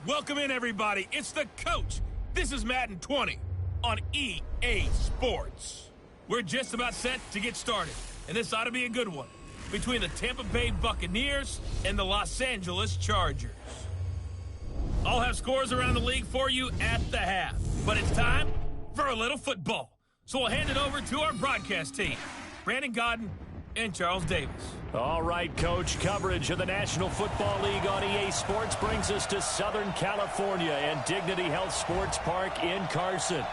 Welcome in, everybody. It's the coach. This is Madden 20 on EA Sports. We're just about set to get started, and this ought to be a good one between the Tampa Bay Buccaneers and the Los Angeles Chargers. I'll have scores around the league for you at the half, but it's time for a little football. So we'll hand it over to our broadcast team, Brandon Godden and Charles Davis. All right, Coach. Coverage of the National Football League on EA Sports brings us to Southern California and Dignity Health Sports Park in Carson.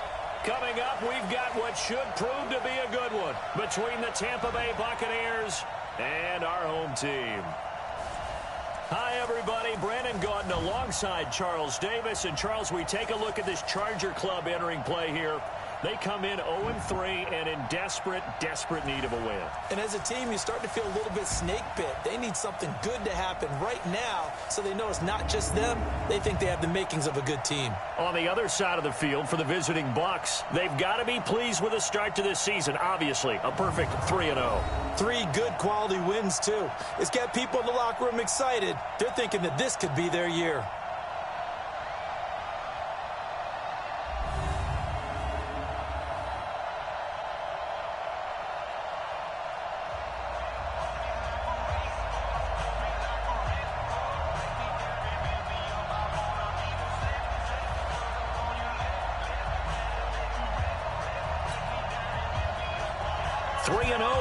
Coming up, we've got what should prove to be a good one between the Tampa Bay Buccaneers and our home team. Hi, everybody. Brandon Godden alongside Charles Davis. And, Charles, we take a look at this Charger club entering play here. They come in 0-3 and in desperate need of a win. And as a team, you start to feel a little bit snake bit. They need something good to happen right now so they know it's not just them. They think they have the makings of a good team. On the other side of the field for the visiting Bucs, they've got to be pleased with the start to this season. Obviously, a perfect 3-0. 3 good quality wins, too. It's got people in the locker room excited. They're thinking that this could be their year.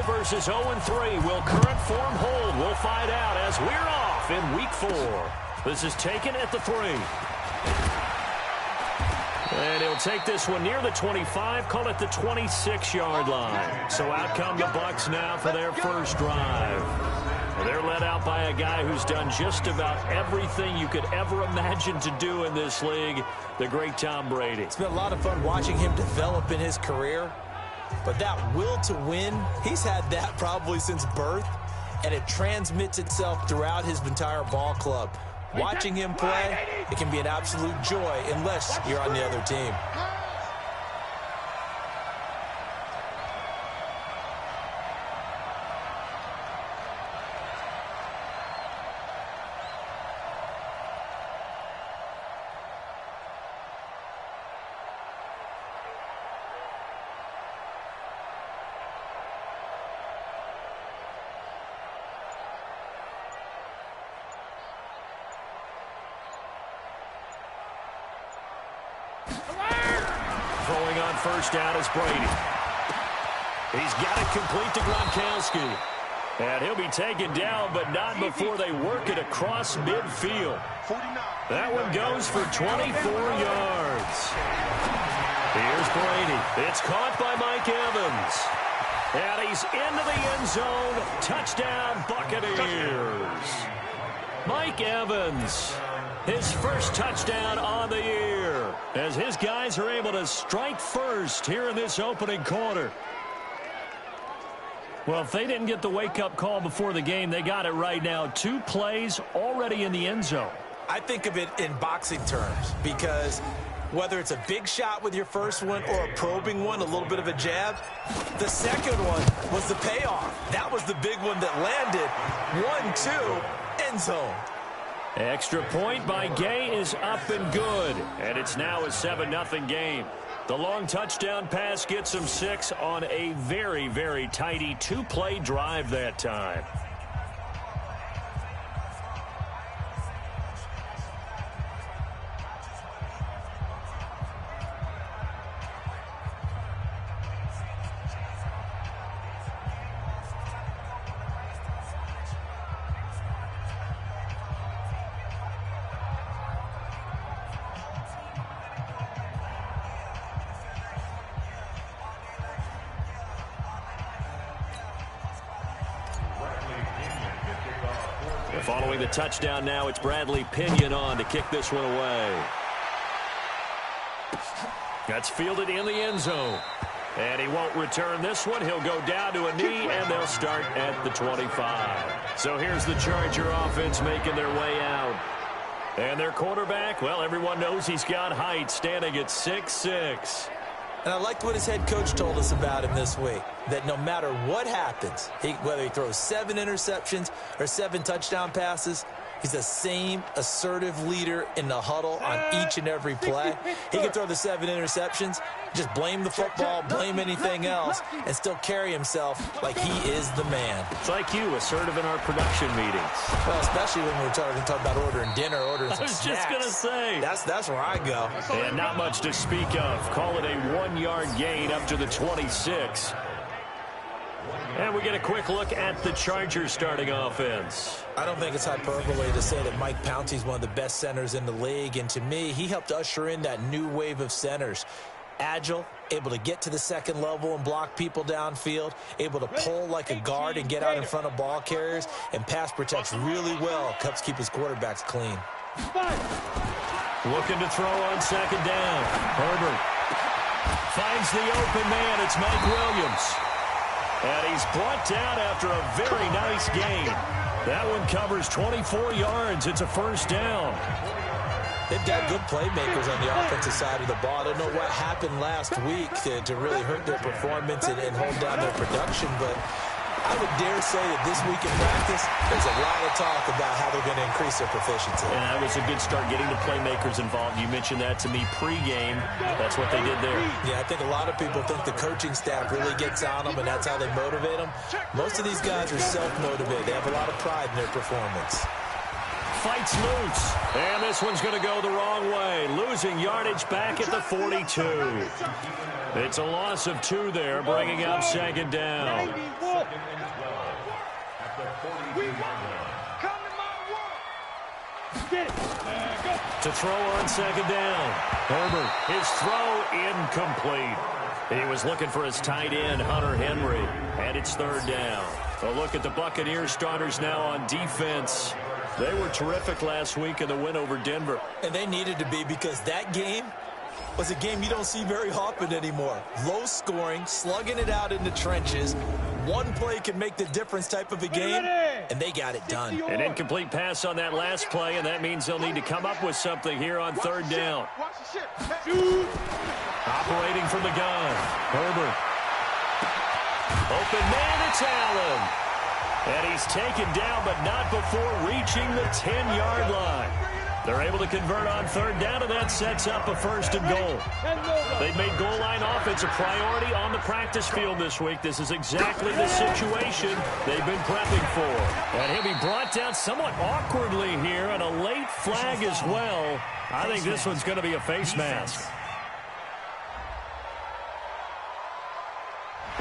Versus 0-3. Will current form hold? We'll find out as we're off in week 4. This is taken at the 3. And he'll take this one near the 25, call it the 26-yard line. So out come the Bucs now for their first drive. They're led out by a guy who's done just about everything you could ever imagine to do in this league, the great Tom Brady. It's been a lot of fun watching him develop in his career. But that will to win, he's had that probably since birth, and it transmits itself throughout his entire ball club. Watching him play, it can be an absolute joy unless you're on the other team. Throwing on first down is Brady. He's got it complete to Gronkowski. And he'll be taken down, but not before they work it across midfield. That one goes for 24 yards. Here's Brady. It's caught by Mike Evans. And he's into the end zone. Touchdown, Buccaneers. Mike Evans, his first touchdown on the year, as his guys are able to strike first here in this opening quarter. Well, if they didn't get the wake-up call before the game, they got it right now. 2 plays already in the end zone. I think of it in boxing terms because whether it's a big shot with your first one or a probing one, a little bit of a jab, the second one was the payoff. That was the big one that landed. 1-2, end zone. Extra point by Gay is up and good. And it's now a 7-0 game. The long touchdown pass gets them 6 on a very tidy 2-play drive that time. Following the touchdown now, it's Bradley Pinion on to kick this one away. That's fielded in the end zone. And he won't return this one. He'll go down to a knee, and they'll start at the 25. So here's the Charger offense making their way out. And their quarterback, well, everyone knows he's got height, standing at 6'6". And I liked what his head coach told us about him this week, that no matter what happens, whether he throws 7 interceptions or 7 touchdown passes, He's the same assertive leader in the huddle on each and every play. He can throw the 7 interceptions, just blame the football, blame anything else, and still carry himself like he is the man. It's like you, assertive in our production meetings. Well, especially when we're talking about ordering dinner, ordering some snacks. I was just going to say. That's where I go. And not much to speak of. Call it a 1-yard gain up to the 26. And we get a quick look at the Chargers starting offense. I don't think it's hyperbole to say that Mike Pouncey's one of the best centers in the league. And to me, he helped usher in that new wave of centers. Agile, able to get to the second level and block people downfield, able to pull like a guard and get out in front of ball carriers, and pass protects really well, helps keep his quarterbacks clean. Looking to throw on second down. Herbert finds the open man. It's Mike Williams. And he's brought down after a very nice gain. That one covers 24 yards. It's a first down. They've got good playmakers on the offensive side of the ball. I don't know what happened last week to really hurt their performance and hold down their production, but I would dare say that this week in practice, there's a lot of talk about how they're going to increase their proficiency. And that was a good start, getting the playmakers involved. You mentioned that to me pregame. That's what they did there. Yeah, I think a lot of people think the coaching staff really gets on them, and that's how they motivate them. Most of these guys are self-motivated. They have a lot of pride in their performance. Fights loose. And this one's going to go the wrong way. Losing yardage back at the 42. It's a loss of 2 there, bringing up second down. To throw on second down. Herbert, his throw incomplete. He was looking for his tight end, Hunter Henry, and it's third down. A look at the Buccaneers starters now on defense. They were terrific last week in the win over Denver. And they needed to be, because that game was a game you don't see very often anymore. Low scoring, slugging it out in the trenches. One play can make the difference type of a game, and they got it done. An incomplete pass on that last play, and that means they'll need to come up with something here on third down. Operating from the gun, Herbert. Open man, it's Allen. And he's taken down, but not before reaching the 10-yard line. They're able to convert on third down, and that sets up a first and goal. They've made goal line offense a priority on the practice field this week. This is exactly the situation they've been prepping for. And he'll be brought down somewhat awkwardly here, and a late flag as well. I think this one's going to be a face mask.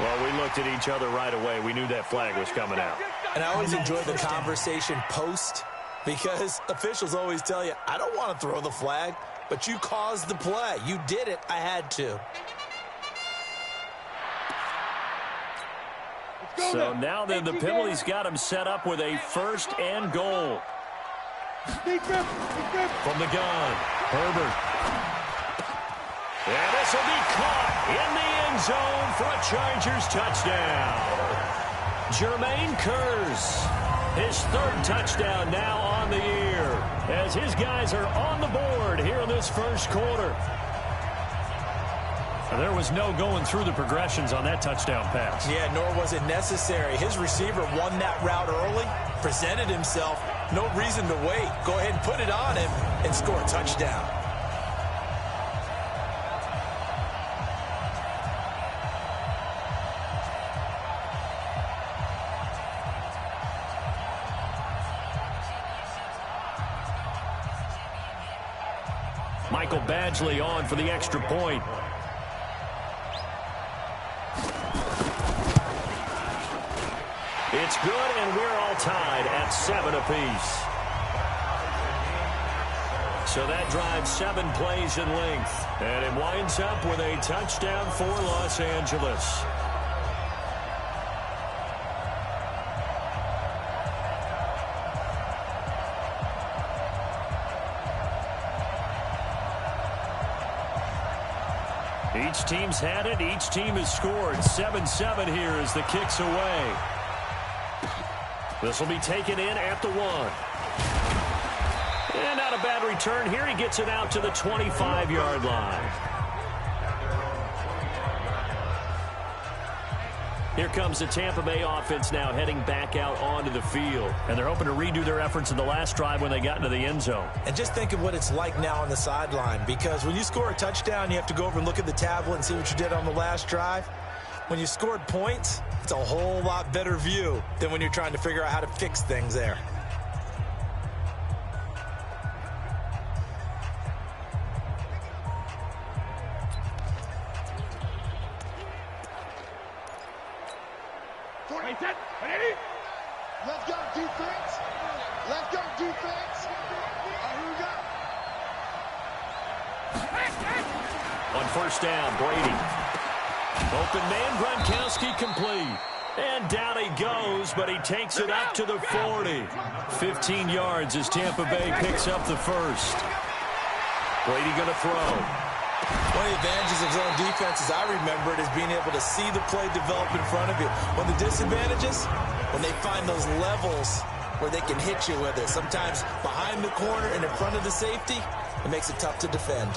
Well, we looked at each other right away. We knew that flag was coming out. And I always enjoy the conversation post, because officials always tell you, I don't want to throw the flag, but you caused the play. You did it. I had to. So now then, the penalty's got him set up with a first and goal. From the gun, Herbert. And this will be caught in the end zone for a Chargers touchdown. Jermaine Kearse, his third touchdown now on the year, as his guys are on the board here in this first quarter. There was no going through the progressions on that touchdown pass. Yeah, nor was it necessary. His receiver won that route early, presented himself, no reason to wait. Go ahead and put it on him and score a touchdown. Michael Badgley on for the extra point. It's good, and we're all tied at 7 apiece. So that drives 7 plays in length, and it winds up with a touchdown for Los Angeles. Each team's had it. Each team has scored. 7-7 here as the kick's away. This will be taken in at the 1. And not a bad return here. He gets it out to the 25-yard line. Here comes the Tampa Bay offense now heading back out onto the field. And they're hoping to redo their efforts in the last drive when they got into the end zone. And just think of what it's like now on the sideline, because when you score a touchdown, you have to go over and look at the tablet and see what you did on the last drive. When you scored points, it's a whole lot better view than when you're trying to figure out how to fix things there. Let's go defense. Let's go defense. Here we go. On first down, Brady. Open man, Gronkowski complete. And down he goes, but he takes it up to the 40. 15 yards as Tampa Bay picks up the first. Brady going to throw. One of the advantages of zone defense, as I remember it, is being able to see the play develop in front of you. One of the disadvantages, when they find those levels where they can hit you with it. Sometimes behind the corner and in front of the safety, it makes it tough to defend.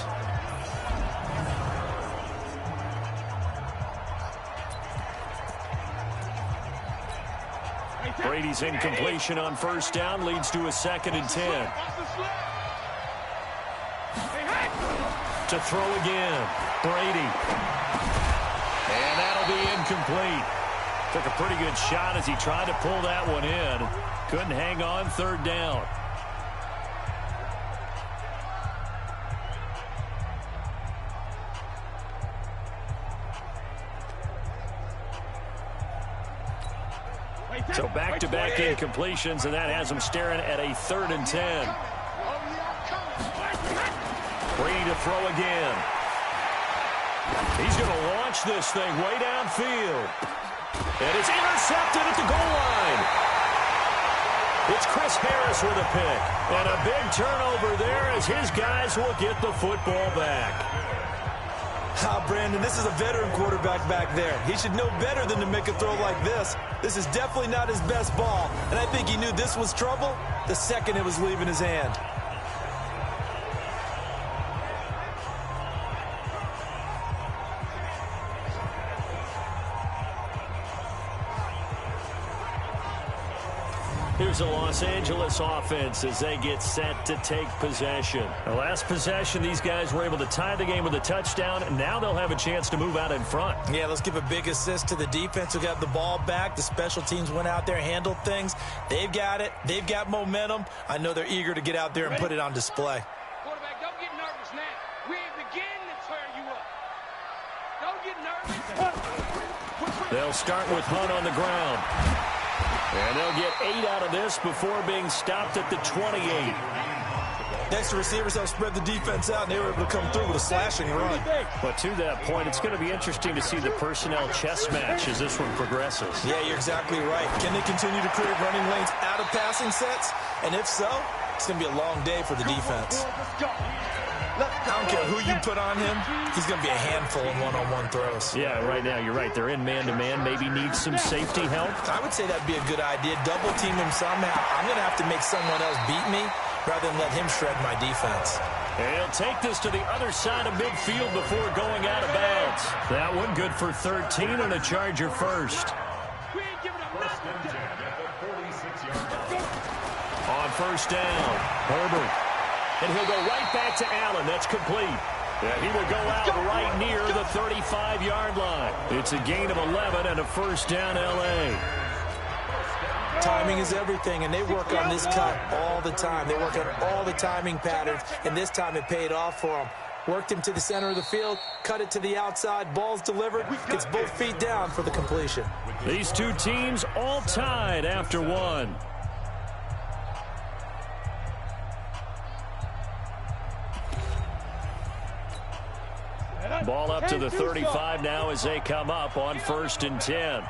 Brady's incompletion on first down leads to a 2nd and 10. To throw again, Brady. And that'll be incomplete. Took a pretty good shot as he tried to pull that one in. Couldn't hang on, 3rd down. So back-to-back incompletions, and that has him staring at a 3rd and 10. Brady to throw again. He's going to launch this thing way downfield. And it's intercepted at the goal line. It's Chris Harris with a pick. And a big turnover there as his guys will get the football back. Brandon, this is a veteran quarterback back there. He should know better than to make a throw like this. This is definitely not his best ball. And I think he knew this was trouble the second it was leaving his hand. Here's the Los Angeles offense as they get set to take possession. The last possession, these guys were able to tie the game with a touchdown, and now they'll have a chance to move out in front. Yeah, let's give a big assist to the defense who got the ball back. The special teams went out there, handled things. They've got it. They've got momentum. I know they're eager to get out there and put it on display. Quarterback, don't get nervous now. We ain't beginning to tear you up. Don't get nervous. They'll start with Hunt on the ground. And they'll get 8 out of this before being stopped at the 28. Next, the receivers help spread the defense out, and they were able to come through with a slashing run. But to that point, it's going to be interesting to see the personnel chess match as this one progresses. Yeah, you're exactly right. Can they continue to create running lanes out of passing sets? And if so, it's going to be a long day for the defense. I don't care who you put on him, he's going to be a handful in one-on-one throws. Yeah, right now, you're right. They're in man-to-man, maybe need some safety help. I would say that'd be a good idea. Double team him somehow. I'm going to have to make someone else beat me rather than let him shred my defense. And he'll take this to the other side of midfield before going out of bounds. That one good for 13 and a Charger first. On first down, Herbert. And he'll go right back to Allen. That's complete. And he will go out right near the 35-yard line. It's a gain of 11 and a first down, L.A. Timing is everything, and they work on this cut all the time. They work on all the timing patterns, and this time it paid off for them. Worked him to the center of the field, cut it to the outside, ball's delivered, gets both feet down for the completion. These two teams all tied after one. Ball up to the 35 now as they come up on first and 10.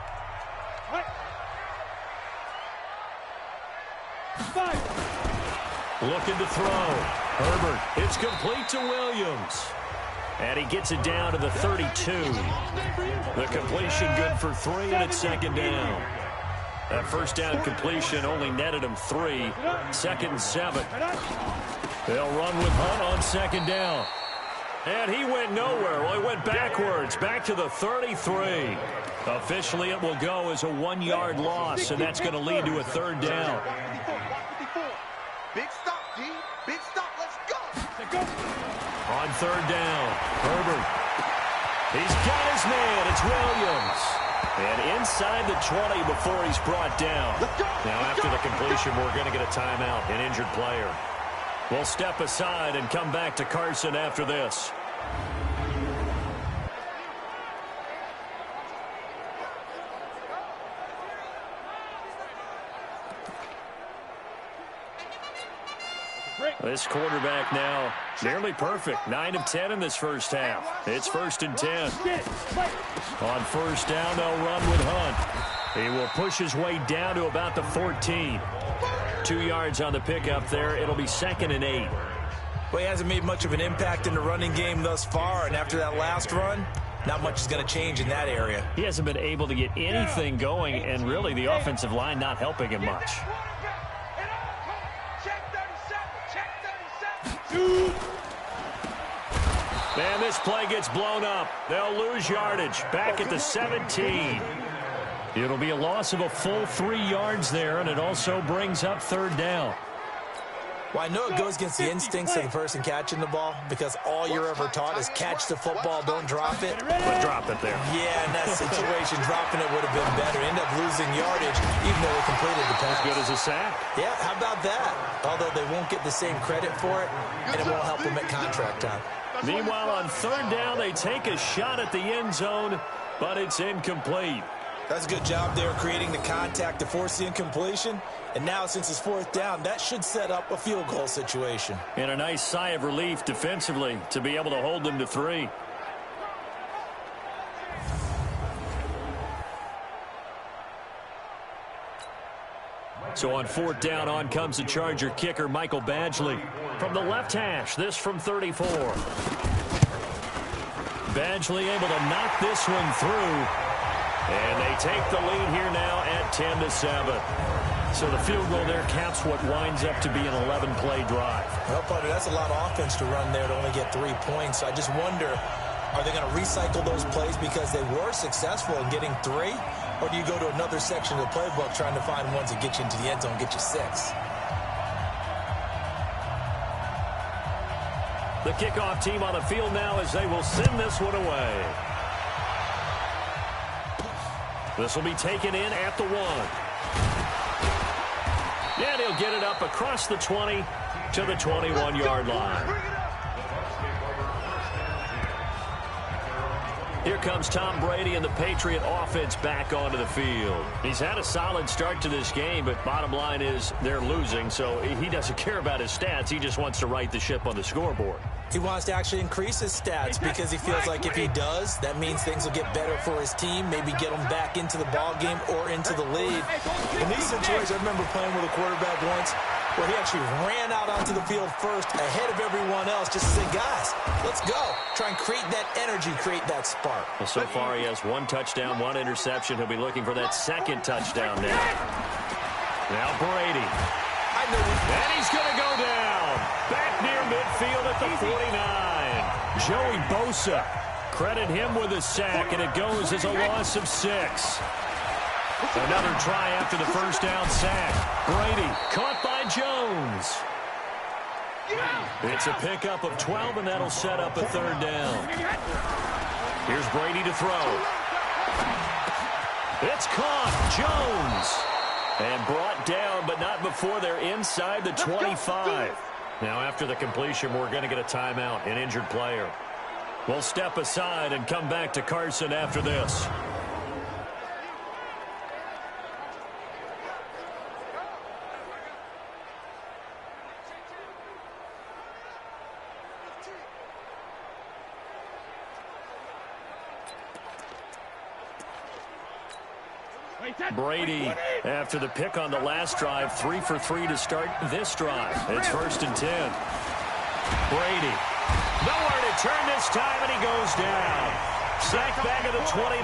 Looking to throw. Herbert. It's complete to Williams. And he gets it down to the 32. The completion good for 3, and it's 2nd down. That first down completion only netted him 3. 2nd and 7. They'll run with Hunt on 2nd down. And he went nowhere. Well, he went backwards, back to the 33. Officially, it will go as a 1-yard loss, and that's going to lead to a third down. Big stop, D. Big stop. Let's go. On third down, Herbert. He's got his man. It's Williams. And inside the 20 before he's brought down. Now, after the completion, we're going to get a timeout, an injured player. We'll step aside and come back to Carson after this. This quarterback now nearly perfect. 9 of 10 in this first half. It's 1st and 10. On first down, they'll run with Hunt. He will push his way down to about the 14. 2 yards on the pickup there. It'll be 2nd and 8. Well, he hasn't made much of an impact in the running game thus far, and after that last run, not much is going to change in that area. He hasn't been able to get anything going, and really the offensive line not helping him much. And this play gets blown up. They'll lose yardage. Back at the 17. It'll be a loss of a full 3 yards there, and it also brings up third down. Well, I know it goes against the instincts of the person catching the ball because all you're ever taught is catch the football, don't drop it. But drop it there. Yeah, in that situation, dropping it would have been better. End up losing yardage, even though it completed the pass. As good as a sack. Yeah, how about that? Although they won't get the same credit for it, and it won't help them at contract time. Meanwhile, on third down, they take a shot at the end zone, but it's incomplete. That's a good job there creating the contact to force the incompletion. And now, since it's 4th down, that should set up a field goal situation. And a nice sigh of relief defensively to be able to hold them to 3. So on 4th down, on comes the Charger kicker, Michael Badgley. From the left hash, this from 34. Badgley able to knock this one through. And they take the lead here now at 10-7. So the field goal there caps what winds up to be an 11-play drive. Well, partner, that's a lot of offense to run there to only get 3 points. I just wonder, are they going to recycle those plays because they were successful in getting 3? Or do you go to another section of the playbook trying to find ones that get you into the end zone, get you 6? The kickoff team on the field now as they will send this one away. This will be taken in at the 1. And he'll get it up across the 20 to the 21-yard line. Here comes Tom Brady and the Patriot offense back onto the field. He's had a solid start to this game, but bottom line is they're losing, so he doesn't care about his stats. He just wants to right the ship on the scoreboard. He wants to actually increase his stats because he feels like if he does, that means things will get better for his team, maybe get him back into the ball game or into the lead. In these situations, I remember playing with a quarterback once where he actually ran out onto the field first ahead of everyone else just to say, guys, let's go. Try and create that energy, create that spark. Well, so far he has 1 touchdown, 1 interception. He'll be looking for that 2nd touchdown now. Now Brady. And he's going to go down. Back near midfield at the 49. Joey Bosa. Credit him with a sack, and it goes as a loss of 6. Another try after the first down sack. Brady caught by Jones. It's a pickup of 12, and that'll set up a third down. Here's Brady to throw. It's caught. Jones. And brought down, but not before they're inside the 25. Now, after the completion, we're going to get a timeout, an injured player. We'll step aside and come back to Carson after this. Brady, after the pick on the last drive, 3 for 3 to start this drive. It's 1st and 10. Brady, nowhere to turn this time, and he goes down. Sack back at the 29.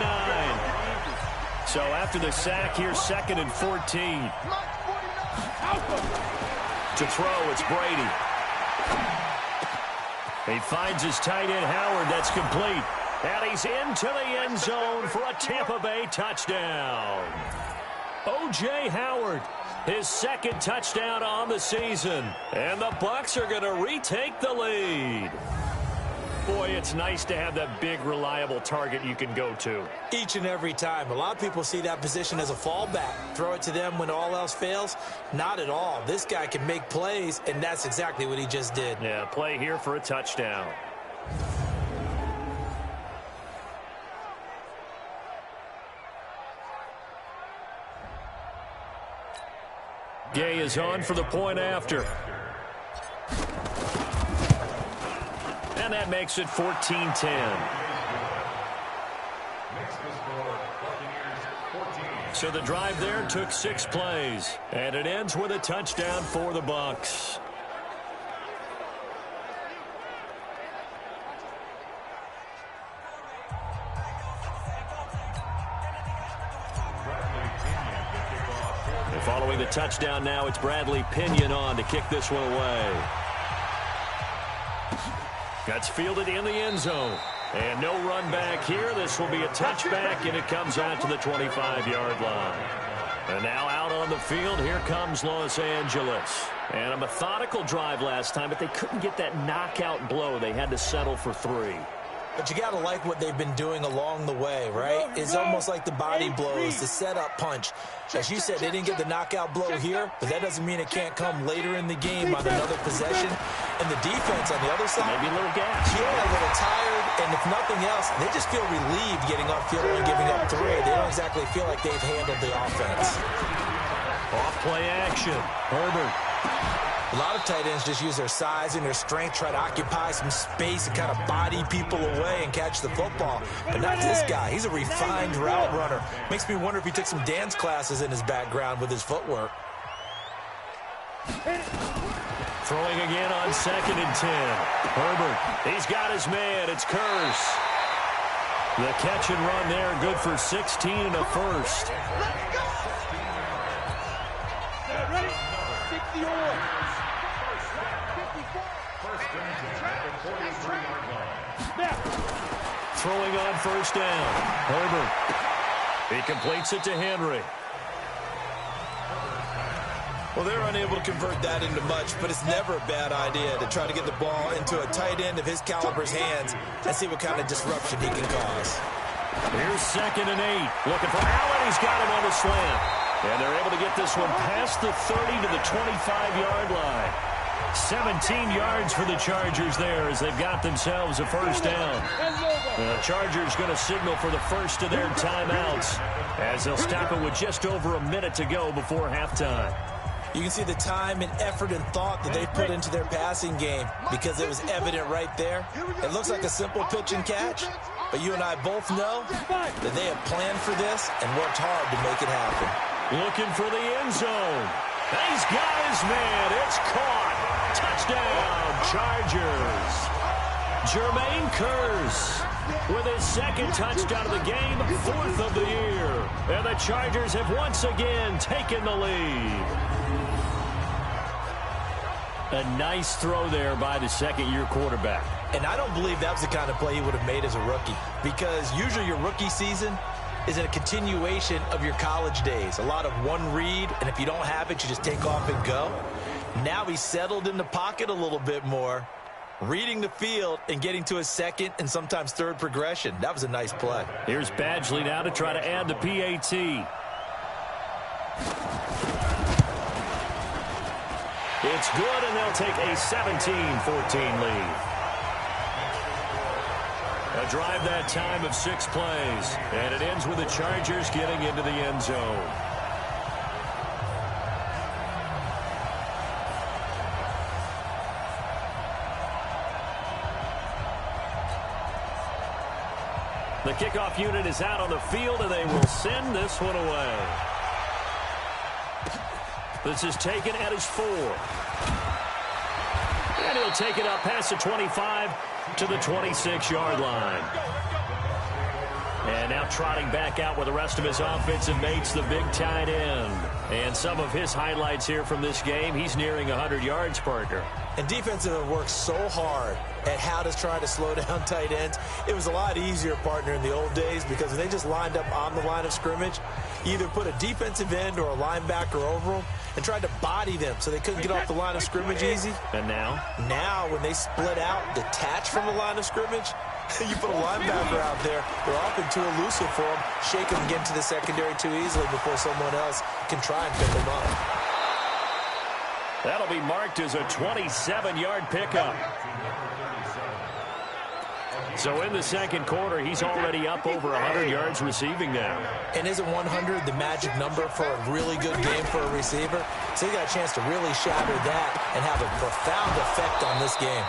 So after the sack, here's 2nd and 14. To throw, it's Brady. He finds his tight end, Howard. That's complete. And he's into the end zone for a Tampa Bay touchdown. O.J. Howard, his second touchdown on the season. And the Bucs are going to retake the lead. Boy, it's nice to have that big, reliable target you can go to. Each and every time. A lot of people see that position as a fallback. Throw it to them when all else fails. Not at all. This guy can make plays, and that's exactly what he just did. Yeah, play here for a touchdown. Gay is on for the point after. And that makes it 14-10. So the drive there took 6 plays. And it ends with a touchdown for the Bucs. And following the touchdown now, it's Bradley Pinion on to kick this one away. That's fielded in the end zone. And no run back here. This will be a touchback, and it comes out to the 25-yard line. And now out on the field, here comes Los Angeles. And a methodical drive last time, but they couldn't get that knockout blow. They had to settle for 3. But you got to like what they've been doing along the way, right? It's almost like the body blows, the setup punch. As you said, they didn't get the knockout blow here, but that doesn't mean it can't come later in the game on another possession. And the defense on the other side, maybe a little gas. Yeah, a little tired. And if nothing else, they just feel relieved getting off field and giving up 3. They don't exactly feel like they've handled the offense. Off play action. Herbert. A lot of tight ends just use their size and their strength, try to occupy some space and kind of body people away and catch the football. But not this guy. He's a refined route runner. Makes me wonder if he took some dance classes in his background with his footwork. Throwing again on 2nd and 10. Herbert, he's got his man. It's Curse. The catch and run there, good for 16 and a first. Ready? 60-yard. Throwing on first down. Herbert. He completes it to Henry. Well, they're unable to convert that into much, but it's never a bad idea to try to get the ball into a tight end of his caliber's hands and see what kind of disruption he can cause. Here's 2nd and 8. Looking for Allen. He's got him on the slant. And they're able to get this one past the 30 to the 25-yard line. 17 yards for the Chargers there as they've got themselves a first down. The Chargers going to signal for the first of their timeouts as they'll stop it with just over a minute to go before halftime. You can see the time and effort and thought that they put into their passing game because it was evident right there. It looks like a simple pitch and catch, but you and I both know that they have planned for this and worked hard to make it happen. Looking for the end zone. He's got his man. It's caught. Touchdown, Chargers. Jermaine Kearse with his 2nd touchdown of the game, 4th of the year. And the Chargers have once again taken the lead. A nice throw there by the 2nd-year quarterback. And I don't believe that was the kind of play he would have made as a rookie, because usually your rookie season is a continuation of your college days. A lot of one read, and if you don't have it, you just take off and go. Now he's settled in the pocket a little bit more, reading the field and getting to his 2nd and sometimes 3rd progression. That was a nice play. Here's Badgley now to try to add the PAT. It's good, and they'll take a 17-14 lead. A drive that time of 6 plays, and it ends with the Chargers getting into the end zone. The kickoff unit is out on the field, and they will send this one away. This is taken at his 4. And he'll take it up past the 25 to the 26-yard line. And now trotting back out with the rest of his offensive mates, the big tight end. And some of his highlights here from this game, he's nearing 100 yards, partner. And defensive have worked so hard at how to try to slow down tight ends. It was a lot easier, partner, in the old days because when they just lined up on the line of scrimmage, you either put a defensive end or a linebacker over them and tried to body them so they couldn't get off the line of scrimmage easy. And now? Now, when they split out, detach from the line of scrimmage, you put a linebacker out there, they're often too elusive for them, shake them and get into the secondary too easily before someone else can try and pick them up. That'll be marked as a 27-yard pickup. So in the second quarter, he's already up over 100 yards receiving now. And isn't 100 the magic number for a really good game for a receiver? So he got a chance to really shatter that and have a profound effect on this game.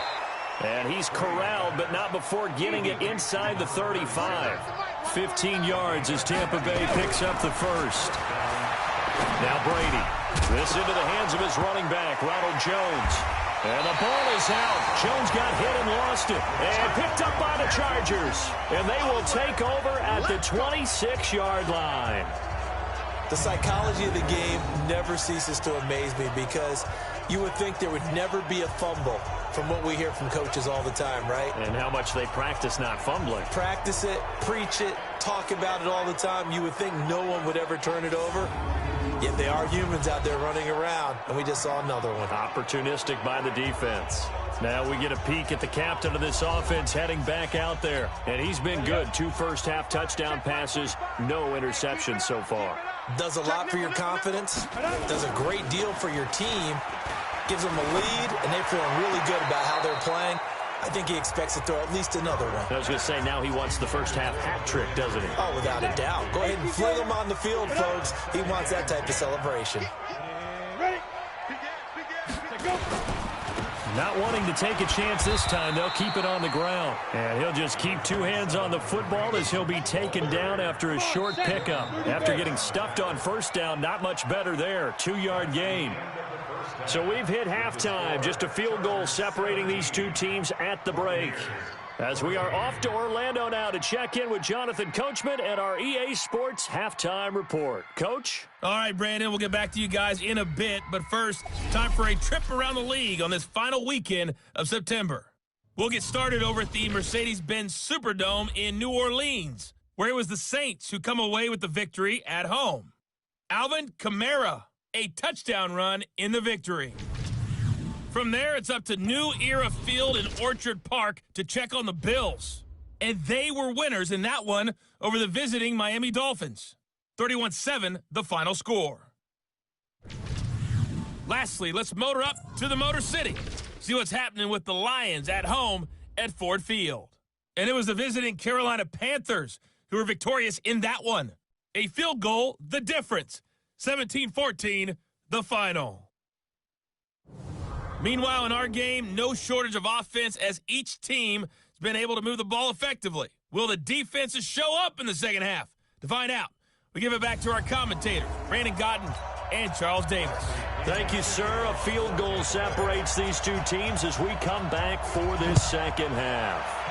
And he's corralled, but not before getting it inside the 35. 15 yards as Tampa Bay picks up the first. Now Brady. This into the hands of his running back, Ronald Jones. And the ball is out. Jones got hit and lost it. And picked up by the Chargers. And they will take over at the 26-yard line. The psychology of the game never ceases to amaze me because you would think there would never be a fumble from what we hear from coaches all the time, right? And how much they practice not fumbling. Practice it, preach it, talk about it all the time. You would think no one would ever turn it over. Yet they are humans out there running around, and we just saw another one. Opportunistic by the defense. Now we get a peek at the captain of this offense heading back out there. And he's been good. 2 first-half touchdown passes, no interceptions so far. Does a lot for your confidence. Does a great deal for your team. Gives them a lead, and they're feeling really good about how they're playing. I think he expects to throw at least another one. I was going to say, now he wants the first-half hat trick, doesn't he? Oh, without a doubt. Go ahead and fling him on the field, folks. He wants that type of celebration. Ready? Go. Not wanting to take a chance this time, they'll keep it on the ground. And he'll just keep 2 hands on the football as he'll be taken down after a short pickup. After getting stuffed on first down, not much better there. 2-yard gain. So we've hit halftime. Just a field goal separating these two teams at the break. As we are off to Orlando now to check in with Jonathan Coachman and our EA Sports Halftime Report. Coach? All right, Brandon, we'll get back to you guys in a bit. But first, time for a trip around the league on this final weekend of September. We'll get started over at the Mercedes-Benz Superdome in New Orleans, where it was the Saints who come away with the victory at home. Alvin Kamara, a touchdown run in the victory. From there, it's up to New Era Field in Orchard Park to check on the Bills. And they were winners in that one over the visiting Miami Dolphins. 31-7, the final score. Lastly, let's motor up to the Motor City. See what's happening with the Lions at home at Ford Field. And it was the visiting Carolina Panthers who were victorious in that one. A field goal, the difference. 17-14, the final. Meanwhile, in our game, no shortage of offense as each team has been able to move the ball effectively. Will the defenses show up in the second half? To find out, we give it back to our commentators, Brandon Godden and Charles Davis. Thank you, sir. A field goal separates these two teams as we come back for this second half.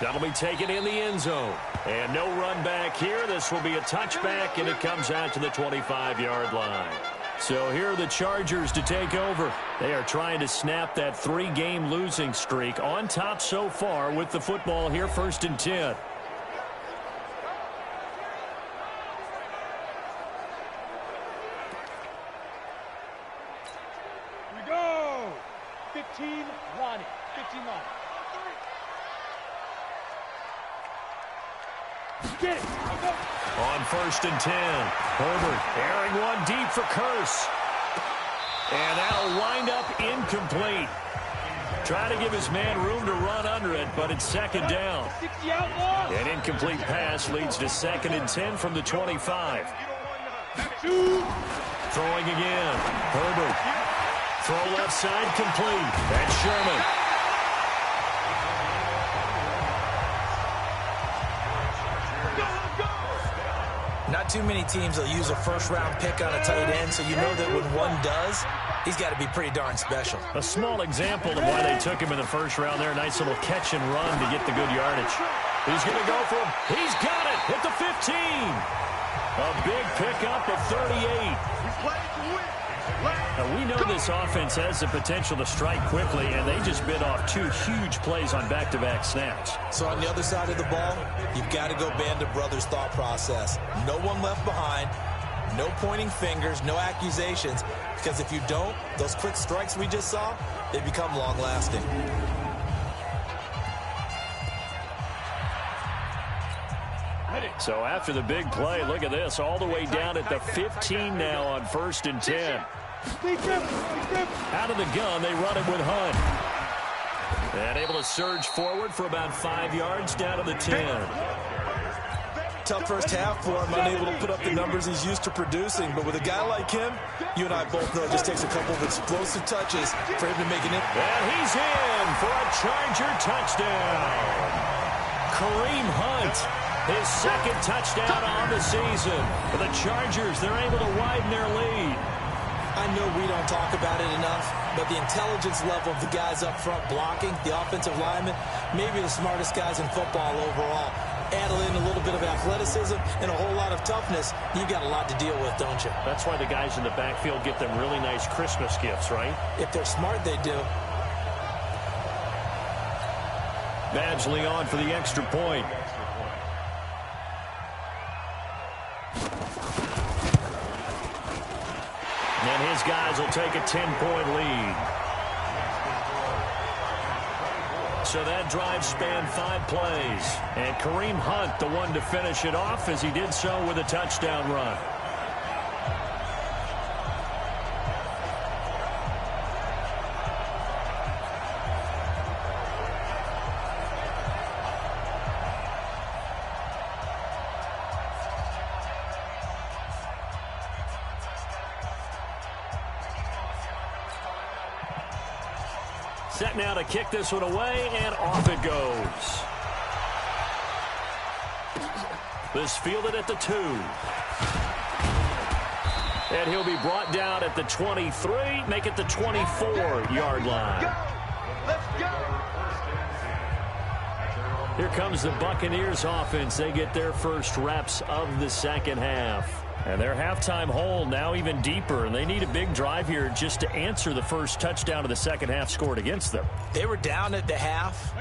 That'll be taken in the end zone. And no run back here. This will be a touchback, and it comes out to the 25-yard line. So here are the Chargers to take over. They are trying to snap that 3-game losing streak. On top so far with the football here, 1st and 10. We go. 15 line. 15 line. Get it. Go. On 1st and 10, Herbert airing one deep for Curse. And that'll wind up incomplete. Trying to give his man room to run under it, but it's 2nd down. 60 out. An incomplete pass leads to 2nd and 10 from the 25. Throwing again. Herbert. Throw left side complete. And Sherman. Not too many teams will use a first-round pick on a tight end, so you know that when one does, he's got to be pretty darn special. A small example of why they took him in the first round there. Nice little catch and run to get the good yardage. He's going to go for him. He's got it. Hit the 15. A big pickup of 38. We play to win. Now, we know this offense has the potential to strike quickly, and they just bit off 2 huge plays on back-to-back snaps. So on the other side of the ball, you've got to go Band of Brothers thought process. No one left behind, no pointing fingers, no accusations, because if you don't, those quick strikes we just saw, they become long-lasting. So after the big play, look at this, all the way down at the 15 now on 1st and 10. Out of the gun, they run it with Hunt. And able to surge forward for about 5 yards down to the 10. Tough first half for him, unable to put up the numbers he's used to producing. But with a guy like him, you and I both know it just takes a couple of explosive touches for him to make an impact. And he's in for a Charger touchdown. Kareem Hunt, his 2nd touchdown on the season. For the Chargers, they're able to widen their lead. I know we don't talk about it enough, but the intelligence level of the guys up front blocking, the offensive linemen, maybe the smartest guys in football overall. Add in a little bit of athleticism and a whole lot of toughness, you've got a lot to deal with, don't you? That's why the guys in the backfield get them really nice Christmas gifts, right? If they're smart, they do. Badgley on for the extra point. And his guys will take a 10-point lead. So that drive spanned 5 plays. And Kareem Hunt, the one to finish it off, as he did so with a touchdown run. Set now to kick this one away, and off it goes. This fielded at the 2. And he'll be brought down at the 23, make it the 24-yard line. Here comes the Buccaneers offense. They get their first reps of the second half. And their halftime hole now even deeper, and they need a big drive here just to answer the first touchdown of the second half scored against them. They were down at the half.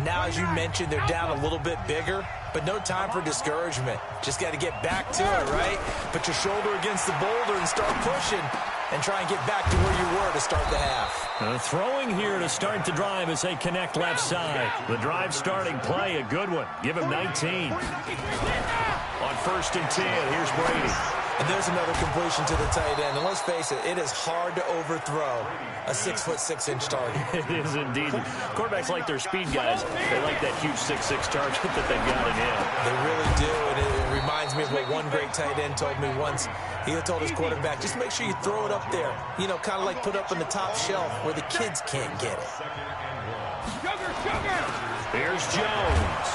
Now, as you mentioned, they're down a little bit bigger, but no time for discouragement. Just got to get back to it, right? Put your shoulder against the boulder and start pushing and try and get back to where you were to start the half. Throwing here to start the drive as they connect left side. The drive starting play, a good one. Give him 19. On 1st and 10, here's Brady. And there's another completion to the tight end. And let's face it, it is hard to overthrow a 6'6" target. It is indeed. Quarterbacks like their speed guys. They like that huge 6'6" target that they've got in him. They really do. And it reminds me of what one great tight end told me once. He had told his quarterback, just make sure you throw it up there. You know, kind of like put up on the top shelf where the kids can't get it. Here's Jones.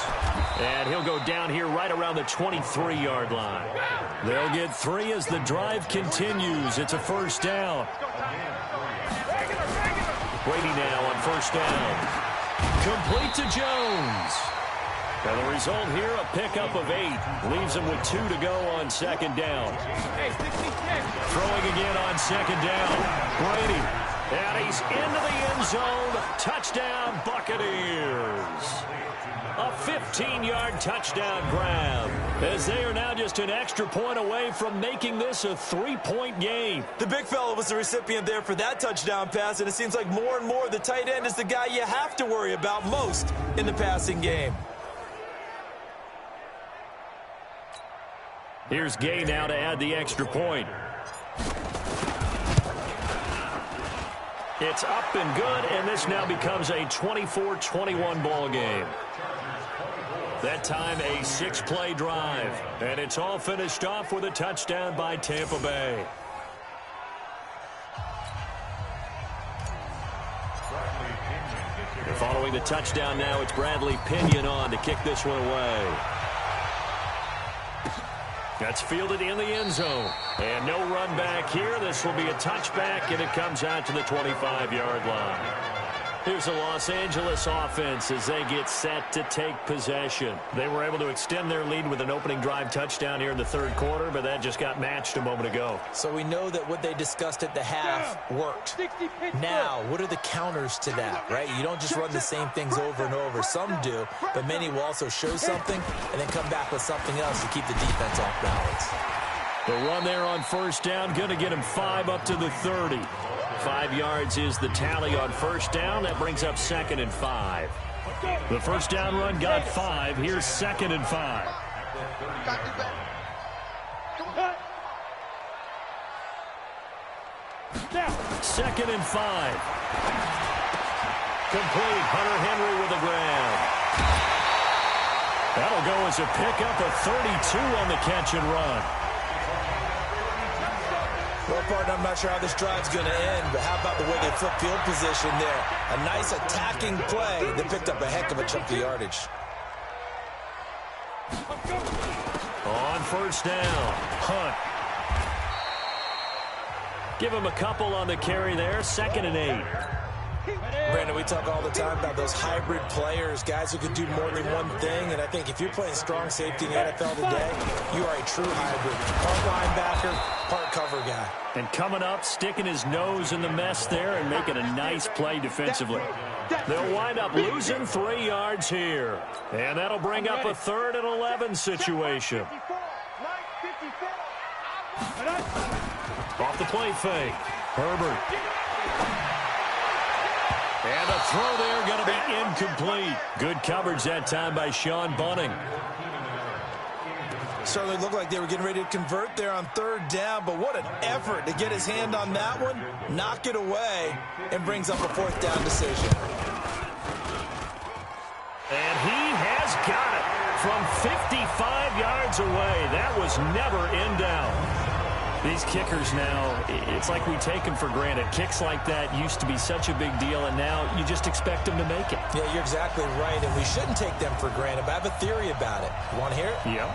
And he'll go down here right around the 23-yard line. They'll get 3 as the drive continues. It's a first down. Brady now on first down. Complete to Jones. And the result here, a pickup of 8. Leaves him with 2 to go on second down. Throwing again on second down. Brady. And he's into the end zone. Touchdown, Buccaneers. A 15-yard touchdown grab, as they are now just an extra point away from making this a 3-point game. The big fella was the recipient there for that touchdown pass, and it seems like more and more the tight end is the guy you have to worry about most in the passing game. Here's Gay now to add the extra point. It's up and good, and this now becomes a 24-21 ball game. That time a 6-play drive, and it's all finished off with a touchdown by Tampa Bay. And following the touchdown now, it's Bradley Pinion on to kick this one away. That's fielded in the end zone. And no run back here. This will be a touchback, and it comes out to the 25-yard line. Here's the Los Angeles offense as they get set to take possession. They were able to extend their lead with an opening drive touchdown here in the third quarter, but that just got matched a moment ago. So we know that what they discussed at the half worked. Now, what are the counters to that, right? You don't just run the same things over and over. Some do, but many will also show something and then come back with something else to keep the defense off balance. The run there on first down, going to get him 5 up to the 30. 5 yards is the tally on first down. That brings up 2nd and 5. The first down run got 5. Here's 2nd and 5. 2nd and 5. Complete. Hunter Henry with the grab. That'll go as a pickup of 32 on the catch and run. Well, partner, I'm not sure how this drive's going to end, but how about the way they flip field position there? A nice attacking play that picked up a heck of a chunk of yardage. On first down, Hunt. Give him a couple on the carry there, 2nd and 8. Brandon, we talk all the time about those hybrid players, guys who can do more than one thing, and I think if you're playing strong safety in the NFL today, you are a true hybrid. Part linebacker, part cover guy. And coming up, sticking his nose in the mess there and making a nice play defensively. They'll wind up losing 3 yards here. And that'll bring up a 3rd and 11 situation. Off the play fake. Herbert. And a throw there going to be incomplete. Good coverage that time by Sean Bunting. Certainly looked like they were getting ready to convert there on 3rd down, but what an effort to get his hand on that one, knock it away, and brings up a 4th down decision. And he has got it from 55 yards away. That was never in doubt. These kickers now, it's like we take them for granted. Kicks like that used to be such a big deal, and now you just expect them to make it. Yeah, you're exactly right, and we shouldn't take them for granted, but I have a theory about it. You want to hear it? Yep.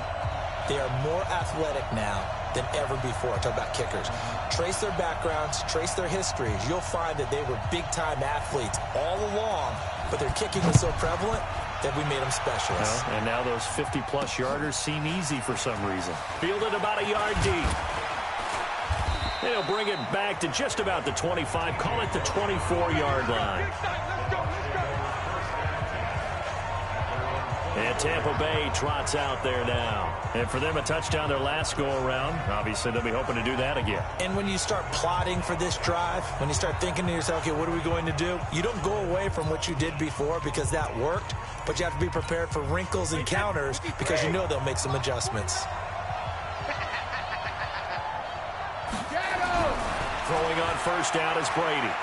They are more athletic now than ever before. Talk about kickers. Trace their backgrounds, trace their histories. You'll find that they were big-time athletes all along, but their kicking was so prevalent that we made them specialists. And now those 50-plus yarders seem easy for some reason. Fielded about a yard deep. They'll bring it back to just about the 25. Call it the 24-yard line. And Tampa Bay trots out there now. And for them, a touchdown their last go-around. Obviously, they'll be hoping to do that again. And when you start plotting for this drive, when you start thinking to yourself, okay, what are we going to do? You don't go away from what you did before because that worked, but you have to be prepared for wrinkles and counters because you know they'll make some adjustments. Throwing on first down is Brady.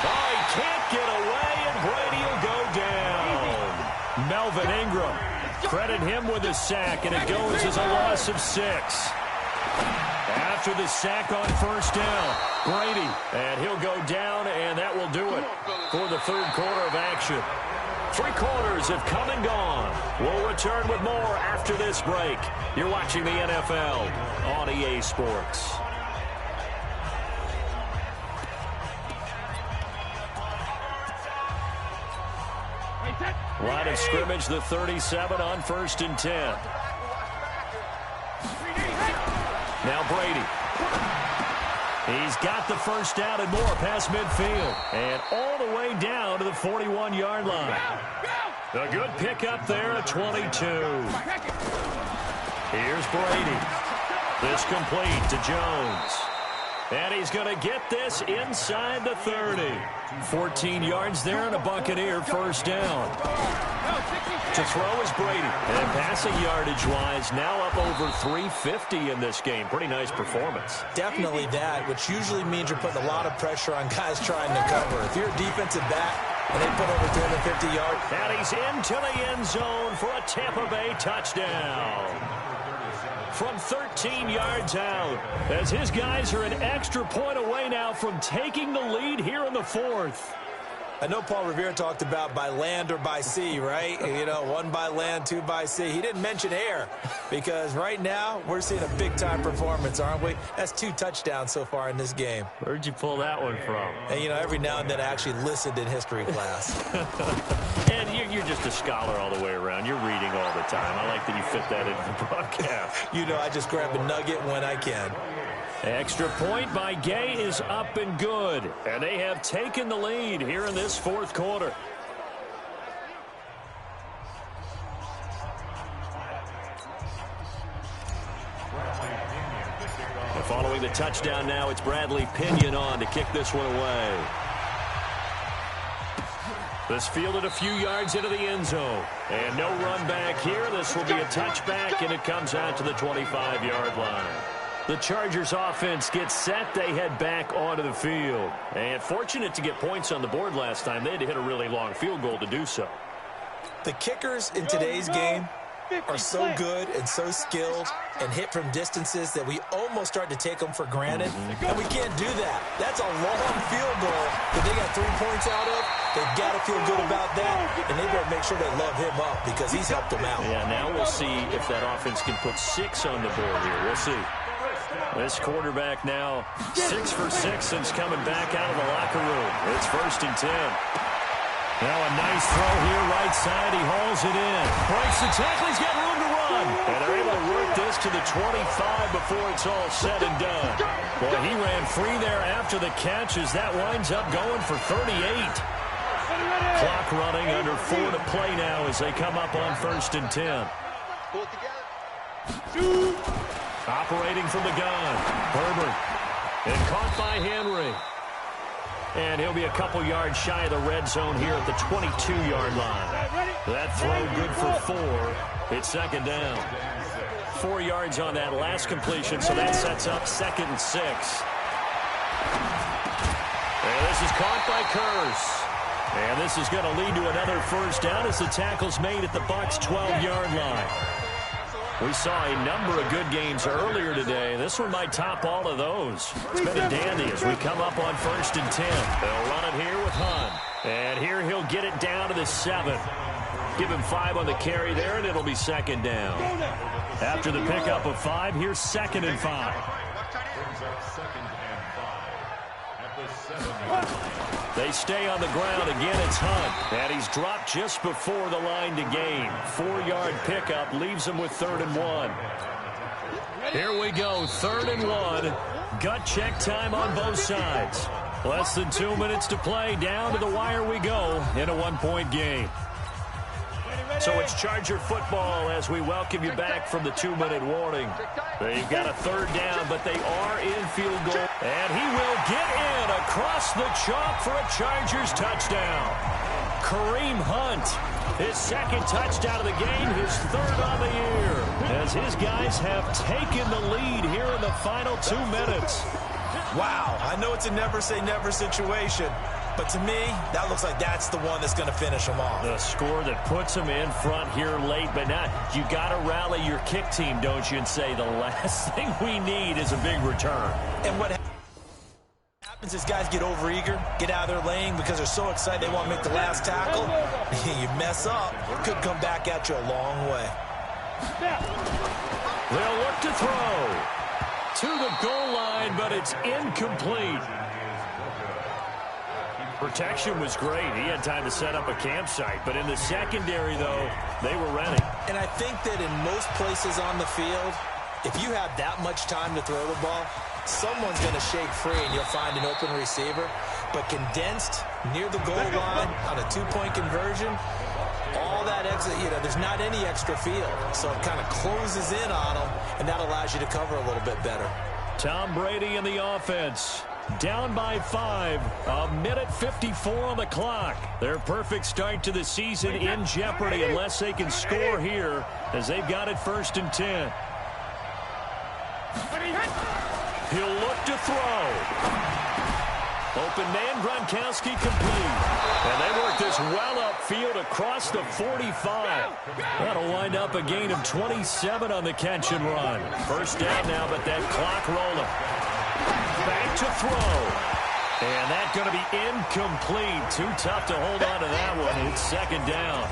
Oh, he can't get away, and Brady will go down. Melvin Ingram. Credit him with a sack, and it goes as a loss of 6. After the sack on first down, Brady. And he'll go down, and that will do it for the third quarter of action. 3 quarters have come and gone. We'll return with more after this break. You're watching the NFL on EA Sports. Line of scrimmage, the 37 on 1st and 10. Now Brady. He's got the first down and more past midfield. And all the way down to the 41-yard line. A good pickup there at 22. Here's Brady. This complete to Jones. And he's going to get this inside the 30. 14 yards there and a Buccaneer first down. To throw is Brady. And passing yardage-wise, now up over 350 in this game. Pretty nice performance. Definitely that, which usually means you're putting a lot of pressure on guys trying to cover. If you're a defensive back and they put over 350 yards. And he's into the end zone for a Tampa Bay touchdown. From 13 yards out, as his guys are an extra point away now from taking the lead here in the 4th. I know Paul Revere talked about by land or by sea, right? You know, 1 by land, 2 by sea. He didn't mention air because right now we're seeing a big-time performance, aren't we? That's 2 touchdowns so far in this game. Where'd you pull that one from? And, you know, every now and then I actually listened in history class. And you're just a scholar all the way around. You're reading all the time. I like that you fit that into the broadcast. You know, I just grab a nugget when I can. Extra point by Gay is up and good. And they have taken the lead here in this 4th quarter. And following the touchdown now, it's Bradley Pinion on to kick this one away. This fielded a few yards into the end zone. And no run back here. This will be a touchback, and it comes out to the 25-yard line. The Chargers offense gets set. They head back onto the field. And fortunate to get points on the board last time. They had to hit a really long field goal to do so. The kickers in today's game are so good and so skilled and hit from distances that we almost start to take them for granted. And we can't do that. That's a long field goal that they got 3 points out of. They've got to feel good about that. And they better make sure they love him up because he's helped them out. Yeah, now we'll see if that offense can put 6 on the board here. We'll see. This quarterback now 6 for 6 since coming back out of the locker room. It's 1st and 10. Now a nice throw here, right side. He hauls it in. Breaks the tackle. He's got room to run. And they're able to work this to the 25 before it's all said and done. Boy, he ran free there after the catch as that winds up going for 38. Clock running, under 4 to play now as they come up on 1st and 10. Pull it together. Operating from the gun. Herbert. And caught by Henry. And he'll be a couple yards shy of the red zone here at the 22-yard line. That throw good for 4. It's 2nd down. 4 yards on that last completion, so that sets up 2nd and 6. And this is caught by Curse. And this is going to lead to another 1st down as the tackle's made at the Bucs' 12-yard line. We saw a number of good games earlier today. This one might top all of those. It's been a dandy as we come up on 1st and 10. They'll run it here with Hunt. And here he'll get it down to the 7. Give him 5 on the carry there, and it'll be 2nd down. After the pickup of 5, here's 2nd and 5. They stay on the ground. Again, it's Hunt. And he's dropped just before the line to gain. 4-yard pickup leaves him with 3rd and 1. Here we go, 3rd and 1. Gut check time on both sides. Less than 2 minutes to play. Down to the wire we go in a 1-point game. So it's Charger football as we welcome you back from the 2-minute warning. They've got a 3rd down, but they are in field goal. And he will get in across the chalk for a Chargers touchdown. Kareem Hunt, his 2nd touchdown of the game, his 3rd on the year. As his guys have taken the lead here in the final 2 minutes. Wow, I know it's a never-say-never situation. But to me, that looks like that's the one that's going to finish them off. The score that puts them in front here late, but not. You got to rally your kick team, don't you, and say the last thing we need is a big return. And what happens is guys get overeager, get out of their lane because they're so excited they want to make the last tackle. You mess up, it could come back at you a long way. They'll look to throw to the goal line, but it's incomplete. Protection was great. He had time to set up a campsite. But in the secondary, though, they were ready. And I think that in most places on the field, if you have that much time to throw the ball, someone's going to shake free and you'll find an open receiver. But condensed near the goal line on a 2-point conversion, all that extra, there's not any extra field. So it kind of closes in on them, and that allows you to cover a little bit better. Tom Brady in the offense. Down by 5, 1:54 on the clock. Their perfect start to the season in jeopardy unless they can score here as they've got it 1st and 10. He'll look to throw. Open man, Gronkowski complete. And they work this well upfield across the 45. That'll wind up a gain of 27 on the catch and run. 1st down now, but that clock rolling. Back to throw. And that's going to be incomplete. Too tough to hold on to that one. It's second down.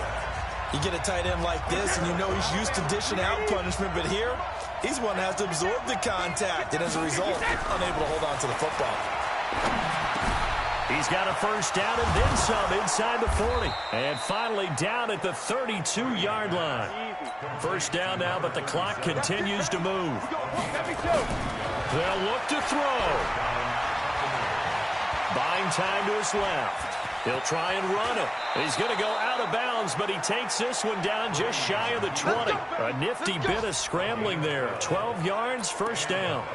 You get a tight end like this, and you know he's used to dishing out punishment, but here, he's one that has to absorb the contact, and as a result, unable to hold on to the football. He's got a first down and then some inside the 40. And finally down at the 32-yard line. First down now, but the clock continues to move. They'll look to throw. Buying time to his left. He'll try and run it. He's going to go out of bounds, but he takes this one down just shy of the 20. A nifty bit of scrambling there. 12 yards, first down.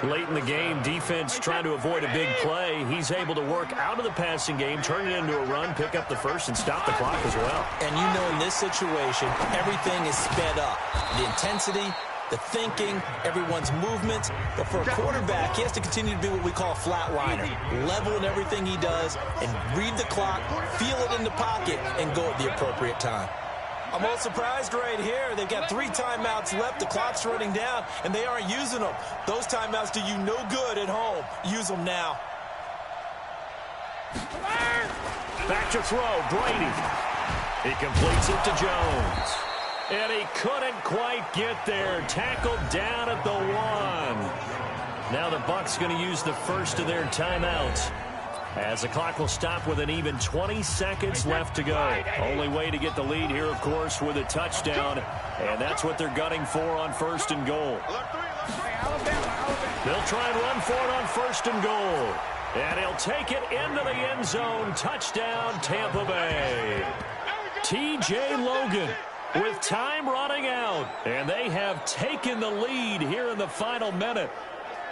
Late in the game, defense trying to avoid a big play. He's able to work out of the passing game, turn it into a run, pick up the first, and stop the clock as well. And you know in this situation, everything is sped up. The intensity, the thinking, everyone's movements. But for a quarterback, he has to continue to be what we call a flatliner. Level in everything he does and read the clock, feel it in the pocket, and go at the appropriate time. I'm all surprised right here. They've got 3 timeouts left. The clock's running down, and they aren't using them. Those timeouts do you no good at home. Use them now. Back to throw, Brady. He completes it to Jones. And he couldn't quite get there. Tackled down at the 1. Now the Bucs going to use the first of their timeouts, as the clock will stop with an even 20 seconds left to go. Only way to get the lead here, of course, with a touchdown. And that's what they're gunning for on first and goal. They'll try and run for it on first and goal. And he'll take it into the end zone. Touchdown, Tampa Bay. T.J. Logan with time running out. And they have taken the lead here in the final minute.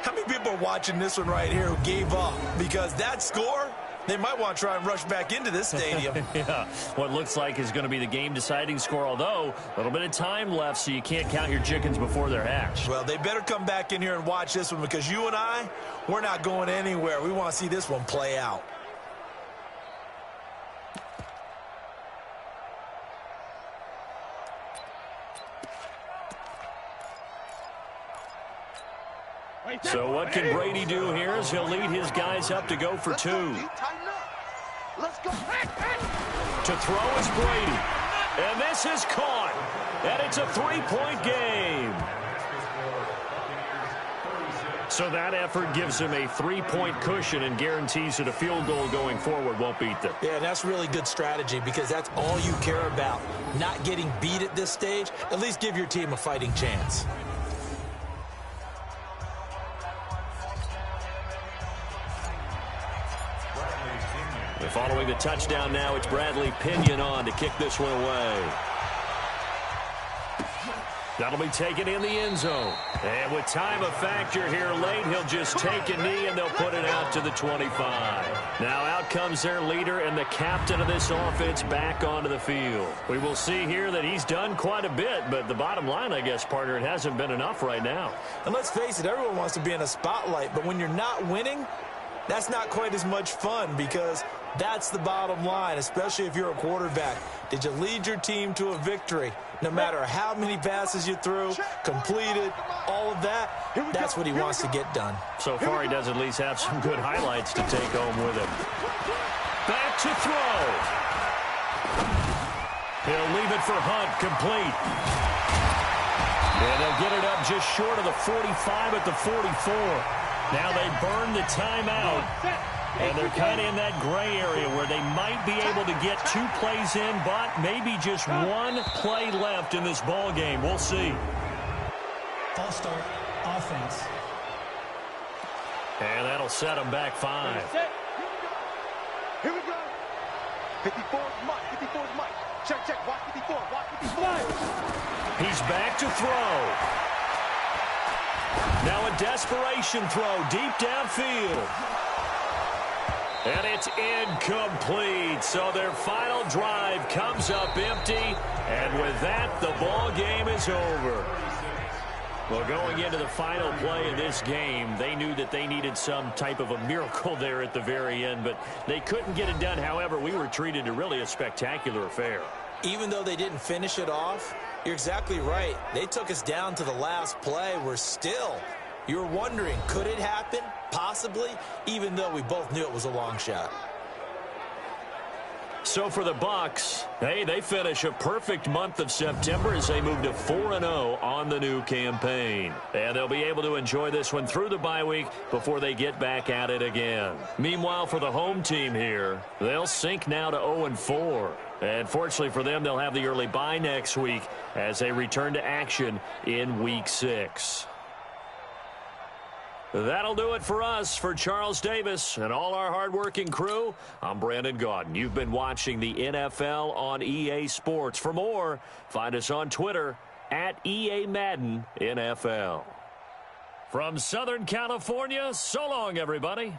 How many people are watching this one right here who gave up? Because that score, they might want to try and rush back into this stadium. Yeah, what looks like is going to be the game-deciding score, although a little bit of time left, so you can't count your chickens before they're hatched. Well, they better come back in here and watch this one, because you and I, we're not going anywhere. We want to see this one play out. So what can Brady do here as he'll lead his guys up to go for 2. Let's go. To throw is Brady. And this is caught. And it's a 3-point game. So that effort gives him a 3-point cushion and guarantees that a field goal going forward won't beat them. Yeah, that's really good strategy, because that's all you care about. Not getting beat at this stage. At least give your team a fighting chance. Following the touchdown now, it's Bradley Pinion on to kick this one away. That'll be taken in the end zone. And with time a factor here late, he'll just take a knee and they'll put it out to the 25. Now out comes their leader and the captain of this offense back onto the field. We will see here that he's done quite a bit, but the bottom line, I guess, partner, it hasn't been enough right now. And let's face it, everyone wants to be in a spotlight, but when you're not winning, that's not quite as much fun, because that's the bottom line, especially if you're a quarterback. Did you lead your team to a victory? No matter how many passes you threw, completed, all of that, that's what he wants to get done. So far, he does at least have some good highlights to take home with him. Back to throw. He'll leave it for Hunt, complete. And they'll get it up just short of the 45 at the 44. Now they burn the timeout, and they're kind of in that gray area where they might be able to get 2 plays in, but maybe just 1 play left in this ball game. We'll see. False start, offense. And that'll set them back 5. Here we go. 54 Mike. 54 Mike. Check, check. Watch 54. Watch 54. He's back to throw. Now a desperation throw deep downfield. And it's incomplete. So their final drive comes up empty. And with that, the ball game is over. Well, going into the final play of this game, they knew that they needed some type of a miracle there at the very end, but they couldn't get it done. However, we were treated to really a spectacular affair. Even though they didn't finish it off, you're exactly right. They took us down to the last play. We're still You're wondering, could it happen? Possibly, even though we both knew it was a long shot. So for the Bucs, hey, they finish a perfect month of September as they move to 4-0 on the new campaign. And they'll be able to enjoy this one through the bye week before they get back at it again. Meanwhile, for the home team here, they'll sink now to 0-4. And fortunately for them, they'll have the early bye next week as they return to action in Week 6. That'll do it for us. For Charles Davis and all our hardworking crew, I'm Brandon Gaudin. You've been watching the NFL on EA Sports. For more, find us on Twitter at EA Madden NFL. From Southern California, so long, everybody.